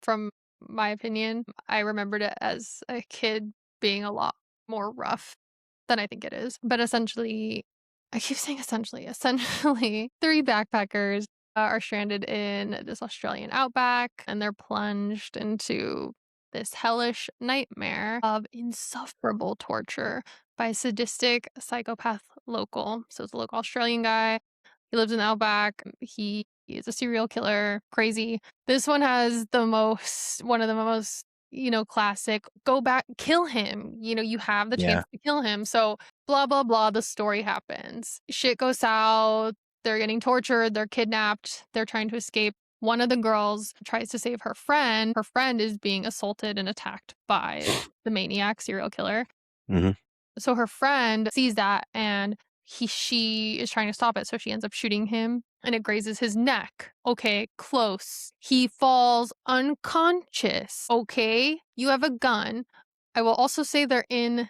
from my opinion. I remembered it as a kid being a lot more rough than I think it is. But essentially I keep saying essentially, 3 backpackers are stranded in this Australian outback, and they're plunged into this hellish nightmare of insufferable torture by a sadistic psychopath local. So it's a local Australian guy. He lives in the outback. He is a serial killer, crazy. This one has one of the most, classic go back, kill him. You have the chance Yeah. to kill him. So blah blah blah, the story happens. Shit goes south. They're getting tortured, they're kidnapped, they're trying to escape. One of the girls tries to save her friend. Her friend is being assaulted and attacked by the maniac serial killer. Mhm. So her friend sees that and she is trying to stop it, so she ends up shooting him and it grazes his neck. Okay, close. He falls unconscious. Okay, you have a gun. I will also say they're in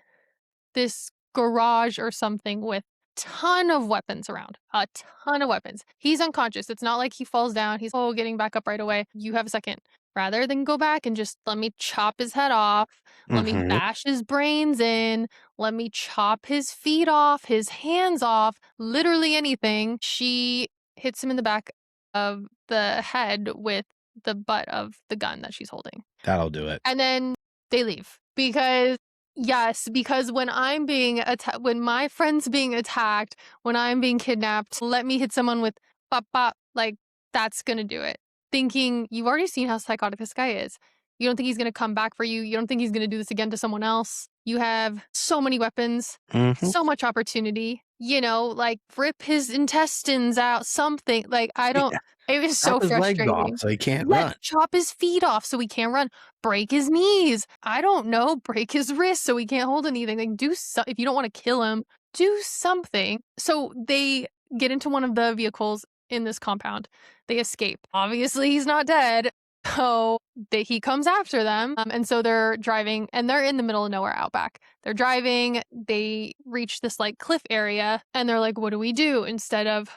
this garage or something with ton of weapons around. A ton of weapons. He's unconscious. It's not like he falls down. He's getting back up right away. You have a second. rather than go back and just let me chop his head off, let me Mhm. bash his brains in, let me chop his feet off, his hands off, literally anything. She hits him in the back of the head with the butt of the gun that she's holding. That'll do it. And then they leave because yes, because when I'm being attacked, when my friend's being attacked, when I'm being kidnapped, let me hit someone with pop pop, like that's gonna do it. Thinking you've already seen how psychotic this guy is. You don't think he's gonna come back for you. You don't think he's gonna do this again to someone else. You have so many weapons, Mhm. so much opportunity. Like rip his intestines out, something. Like I don't. Yeah. It was Chop so his legs off frustrating. so he can't Let run. chop his feet off so he can't run. Break his knees. I don't know. Break his wrists so he can't hold anything. Like do so if you don't want to kill him, do something. So they get into one of the vehicles in this compound. They escape. Obviously, he's not dead. So he comes after them. And so they're driving and they're in the middle of nowhere out back. They're driving. They reach this like cliff area and they're like, what do we do? Instead of,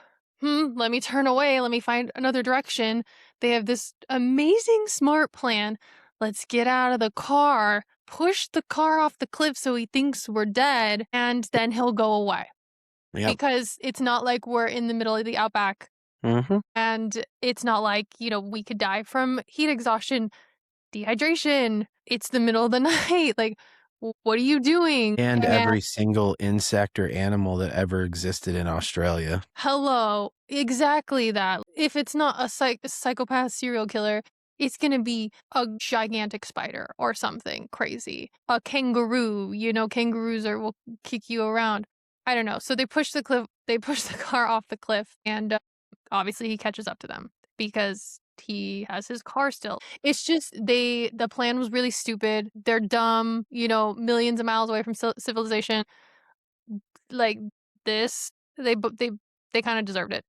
let me turn away. Let me find another direction. They have this amazing smart plan. Let's get out of the car, push the car off the cliff so he thinks we're dead, and then he'll go away. Yep. Because it's not like we're in the middle of the outback Mhm. and it's not like, we could die from heat exhaustion, dehydration. It's the middle of the night. Like, what are you doing? And And every single insect or animal that ever existed in Australia. hello, exactly that. If it's not a psychopath serial killer, it's gonna be a gigantic spider or something crazy. A kangaroo, kangaroos will kick you around. I don't know. So they push the cliff. They push the car off the cliff, and obviously he catches up to them because he has his car still. It's just the plan was really stupid. They're dumb. Millions of miles away from civilization. Like this, they kind of deserved it.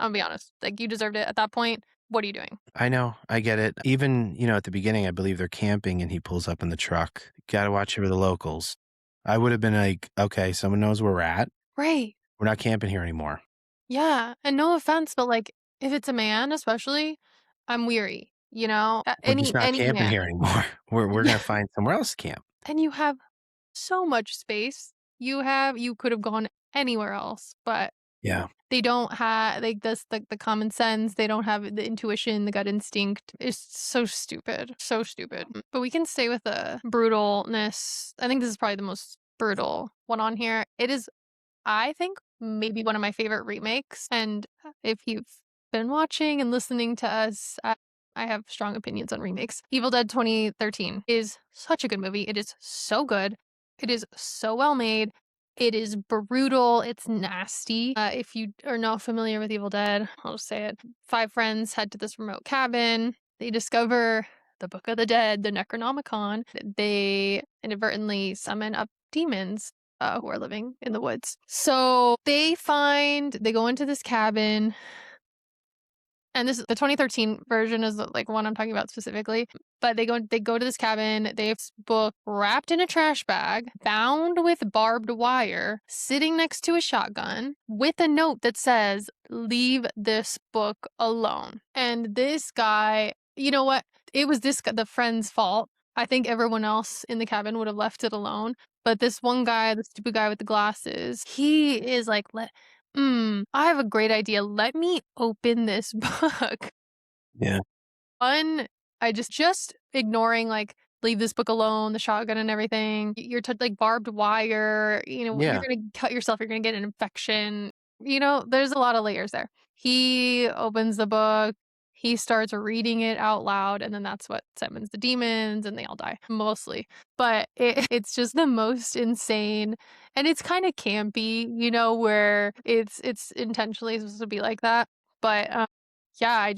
I'll be honest. Like you deserved it at that point. What are you doing? I know, I get it. Even, at the beginning, I believe they're camping and he pulls up in the truck. Gotta watch for the locals. I would have been like, okay, someone knows where we're at. Right. We're not camping here anymore. Yeah. And no offense, but like if it's a man, especially, I'm weary. We're just not Any camping man. here anymore. We're Yeah. gonna find somewhere else to camp. And you have so much space. You could have gone anywhere else, but Yeah. they don't have like this the common sense, they don't have the intuition, the gut instinct. It's so stupid. So stupid. But we can stay with the brutalness. I think this is probably the most brutal one on here. It is, I think, maybe one of my favorite remakes. And if you've been watching and listening to us, I have strong opinions on remakes. Evil Dead 2013 is such a good movie. It is so good. It is so well made. It is brutal. It's nasty. If you are not familiar with Evil Dead, I'll just say it. Five friends head to this remote cabin. They discover the Book of the Dead, the Necronomicon. They inadvertently summon up demons who are living in the woods. So they go into this cabin, and this is the 2013 version is like one I'm talking about specifically. But they go to this cabin. They have this book wrapped in a trash bag, bound with barbed wire, sitting next to a shotgun with a note that says, "Leave this book alone." And this guy, you know what? It was the friend's fault. I think everyone else in the cabin would have left it alone. But this one guy, the stupid guy with the glasses, he is like, I have a great idea. Let me open this book. Yeah. One, I just ignoring like leave this book alone, the shotgun and everything. You're like barbed wire. You're Yeah. gonna cut yourself. You're gonna get an infection. There's a lot of layers there. He opens the book. He starts reading it out loud, and then that's what summons the demons, and they all die mostly. But it's just the most insane, and it's kind of campy, where it's intentionally supposed to be like that. But yeah,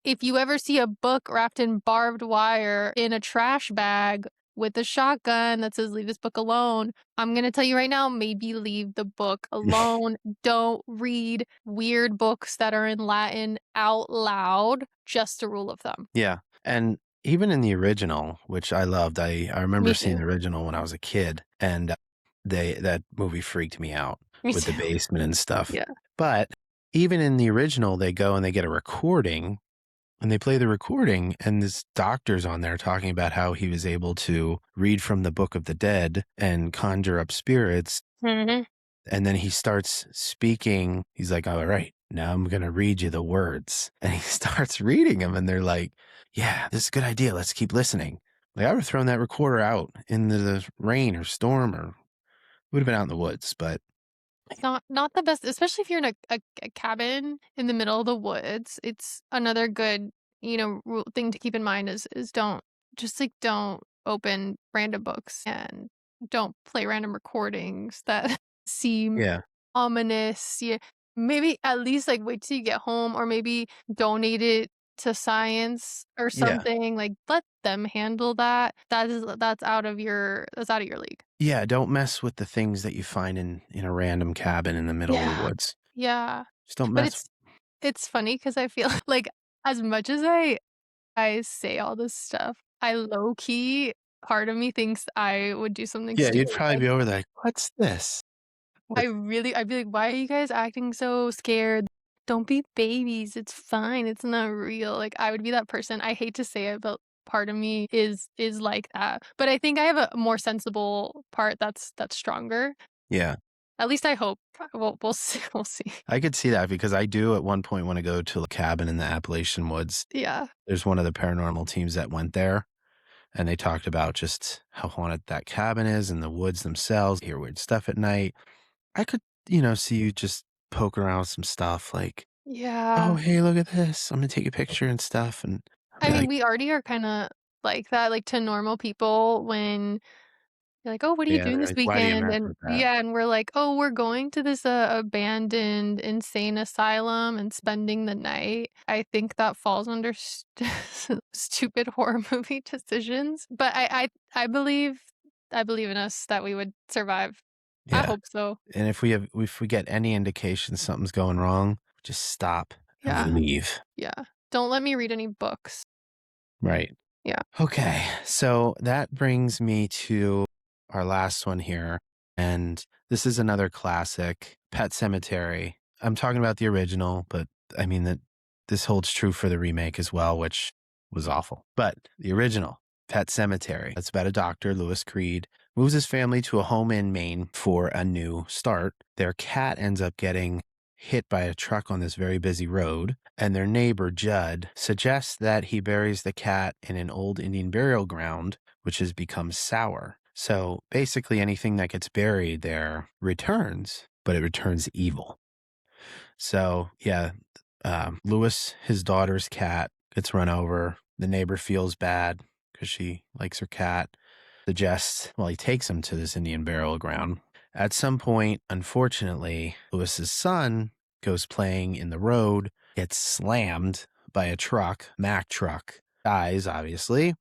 if you ever see a book wrapped in barbed wire in a trash bag with a shotgun that says, "Leave this book alone," I'm going to tell you right now, maybe leave the book alone. Don't read weird books that are in Latin out loud. Just a rule of thumb. Yeah. And even in the original, which I loved, I remember Me seeing too. the original when I was a kid, and that movie freaked me out Me with the too. basement and stuff. Yeah. But even in the original, they go and they get a recording And they play the recording, and this doctor's on there talking about how he was able to read from the Book of the Dead and conjure up spirits. Mhm. And then he starts speaking. He's like, all right, now I'm going to read you the words. And he starts reading them, and they're like, yeah, this is a good idea. Let's keep listening. Like, I would have thrown that recorder out in the rain or storm, or would have been out in the woods. But Not the best, especially if you're in a cabin in the middle of the woods. It's another good, rule thing to keep in mind is don't just, like, don't open random books and don't play random recordings that seem yeah, ominous. Yeah, maybe at least, like, wait till you get home or maybe donate it to science or yeah, something, like, let them handle that. That's out of your league. yeah. Don't mess with the things that you find in a random cabin in the middle of the Yeah. woods. Yeah. Just don't But mess. it's funny because I feel like as much as I say all this stuff, I low key part of me thinks I would do something Yeah, you'd stupid. probably Like, be over there like, "What's this? What?" I'd be like, "Why are you guys acting so scared? Don't be babies. It's fine. It's not real." Like, I would be that person. I hate to say it, but part of me is like that. But I think I have a more sensible part that's stronger. Yeah, At least I hope. We'll see. We'll see. I could see that because I do at one point wanna go to a cabin in the Appalachian woods. Yeah. There's one of the paranormal teams that went there, and they talked about just how haunted that cabin is and the woods themselves, hear weird stuff at night. I could, see you just poking around with some stuff like, "Oh, Yeah. hey, look at this. I'm gonna take a picture and stuff," and I'll I be mean, like, we already are kinda like that, like, to normal people when you're like, "Oh, what are you "Yeah," doing they're this like, "Why do you weekend?" mess And with that?" yeah, and we're like, "Oh, we're going to this, abandoned insane asylum and spending the night." I think that falls under stupid horror movie decisions, but I believe in us that we would survive. I Yeah, hope so. and if we get any indication something's going wrong, just stop and we Yeah, leave. yeah. Don't let me read any books. Right. Yeah. Okay, so that brings me to our last one here, and this is another classic, Pet Sematary. I'm talking about the original, but I mean that this holds true for the remake as well, which was awful. But the original, Pet Cemetery, it's about a doctor, Lewis Creed, moves his family to a home in Maine for a new start. Their cat ends up getting hit by a truck on this very busy road, and their neighbor, Judd, suggests that he buries the cat in an old Indian burial ground, which has become sour. So basically, anything that gets buried there returns, but it returns evil. So, yeah, Lewis, his daughter's cat, gets run over. The neighbor feels bad because she likes her cat. Suggests, well, he takes him to this Indian burial ground. At some point, unfortunately, Lewis's son goes playing in the road, gets slammed by a truck, Mack truck, dies, obviously.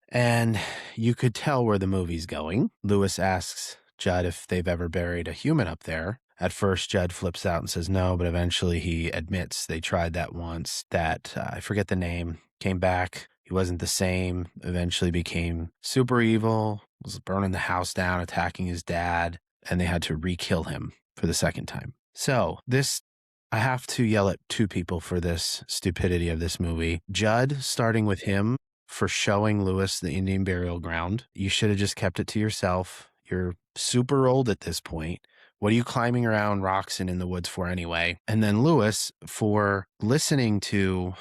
And you could tell where the movie's going. Lewis asks Judd if they've ever buried a human up there. At first, Judd flips out and says no, but eventually he admits they tried that once. That I forget the name, came back. He wasn't the same, eventually became super evil, was burning the house down, attacking his dad, and they had to re kill him for the second time. So, I have to yell at two people for this stupidity of this movie. Judd, starting with him, for showing Lewis the Indian burial ground. You should have just kept it to yourself. You're super old at this point. What are you climbing around rocks and in the woods for anyway? And then Lewis for listening to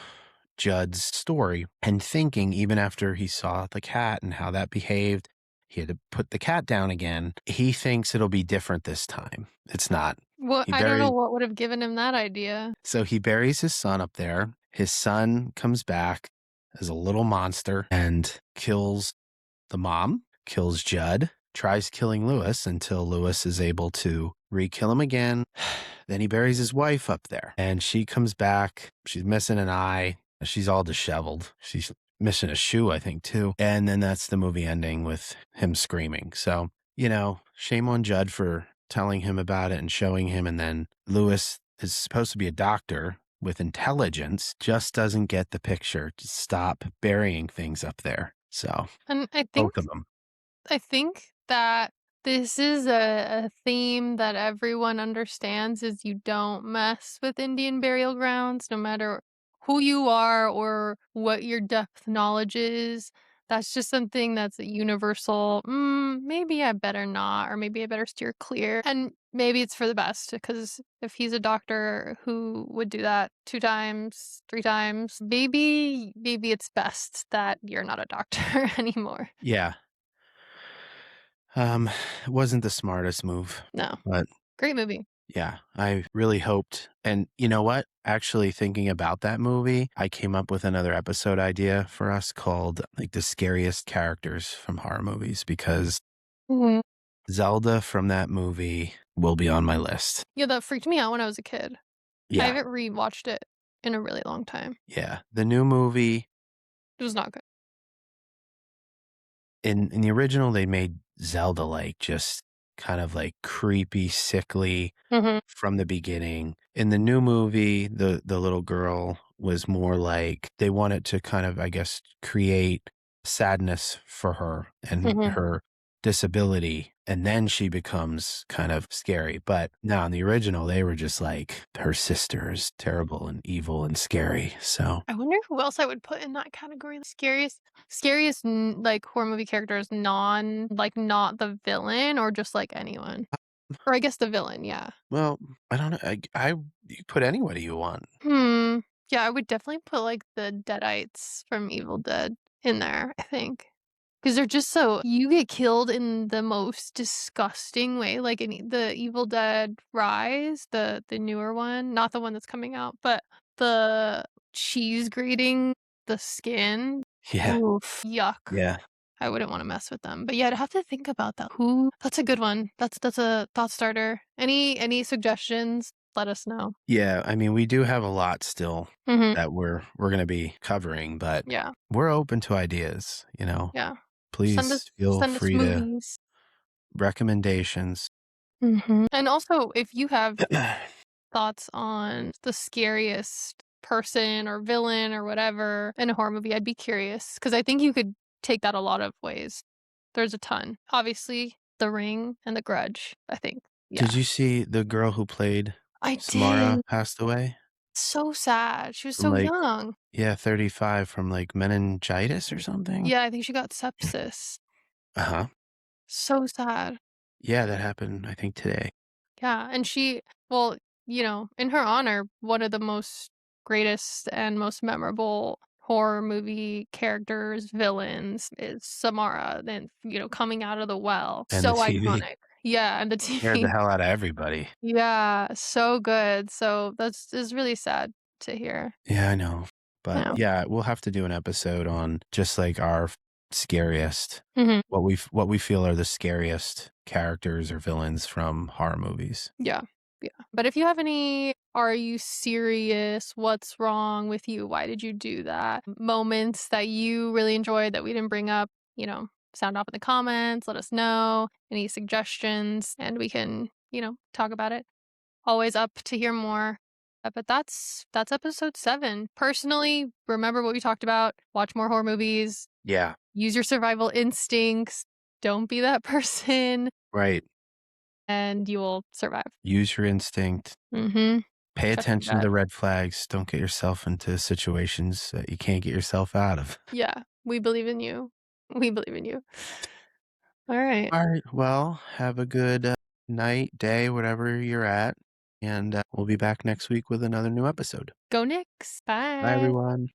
Judd's story and thinking, even after he saw the cat and how that behaved, he had to put the cat down again. He thinks it'll be different this time. It's not. What He I don't know buries what would have given him that idea. so he buries his son up there. His son comes back as a little monster and kills the mom, kills Judd, tries killing Lewis until Lewis is able to re-kill him again. Then he buries his wife up there and she comes back. She's missing an eye. She's all disheveled. She's missing a shoe, I think, too. And then that's the movie ending with him screaming. So, shame on Judd for telling him about it and showing him. And then Lewis is supposed to be a doctor with intelligence, just doesn't get the picture to stop burying things up there. So And both of them. I think that this is a theme that everyone understands is you don't mess with Indian burial grounds no matter who you are or what your depth knowledge is. That's just something that's a universal, maybe I better not, or maybe I better steer clear. And maybe it's for the best because if he's a doctor who would do that 2 times, 3 times, maybe it's best that you're not a doctor anymore. Yeah. Um, it wasn't the smartest move, No. but Great movie. yeah, I really hoped. And you know what? Actually, thinking about that movie, I came up with another episode idea for us called like the scariest characters from horror movies because Mhm. Zelda from that movie will be on my list. Yeah, that freaked me out when I was a kid. I Yeah. haven't rewatched it in a really long time. Yeah. The new movie It was not good. in the original, they made Zelda like just kind of like creepy, sickly Mhm, from the beginning. In the new movie, the little girl was more like they wanted to kind of, I guess, create sadness for her and mhm. her disability, and then she becomes kind of scary. But now in the original, they were just like her sister is terrible and evil and scary. So I wonder who else I would put in that category. Scariest, like, horror movie characters, not the villain or just, like, anyone? Or I guess the villain, yeah. well, I don't know. I you put anybody you want. Hmm. Yeah, I would definitely put, like, the Deadites from Evil Dead in there, I think, because 'Cause they're just so you get killed in the most disgusting way, like, in the Evil Dead Rise, the newer one, not the one that's coming out, but the cheese grating the skin. Yeah. Oof, yuck. Yeah. I wouldn't wanna mess with them, but yeah, I'd have to think about that. Who That's a good one. That's a thought starter. Any suggestions? Let us know. Yeah, I mean, we do have a lot still Mhm. that we're gonna be covering, but Yeah, we're open to ideas, you know? yeah. Please feel Send us free to movies. recommendations. Mhm. And also, if you have thoughts on the scariest person or villain or whatever in a horror movie, I'd be curious because I think you could take that a lot of ways. There's a ton. Obviously, The Ring and The Grudge, I think. Did Yeah. you see the girl who played I Samara did. passed away So sad. She was from, so like young. yeah, 35 from, like, meningitis or something? Yeah, I think she got sepsis. Uh-huh. So sad. Yeah, that happened, I think, today. Yeah, and well, in her honor, one of the most greatest and most memorable horror movie characters, villains is Samara, then, coming out of the well. And the So TV iconic. Yeah, and the scared the TV. hell out of everybody. Yeah, so good. So that's is really sad to hear. Yeah, I know. But, Yeah. yeah, we'll have to do an episode on just, like, our scariest Mhm. what we feel are the scariest characters or villains from horror movies. Yeah. Yeah. But if you have any "Are you serious? What's wrong with you? Why did you do that?" moments that you really enjoyed that we didn't bring up, sound off in the comments, let us know, any suggestions, and we can, talk about it. Always up to hear more. But that's episode 7. Personally, remember what we talked about, watch more horror movies, Yeah, use your survival instincts, don't be that person, right. and you will survive. Use your instinct. Mhm. Pay Trust your attention to gut. the red flags. Don't get yourself into situations that you can't get yourself out of. Yeah, we believe in you. We believe in you. Alright. Alright, well, have a good, night, day, whatever you're at, and, we'll be back next week with another new episode. Go Knicks. Bye, Bye. everyone.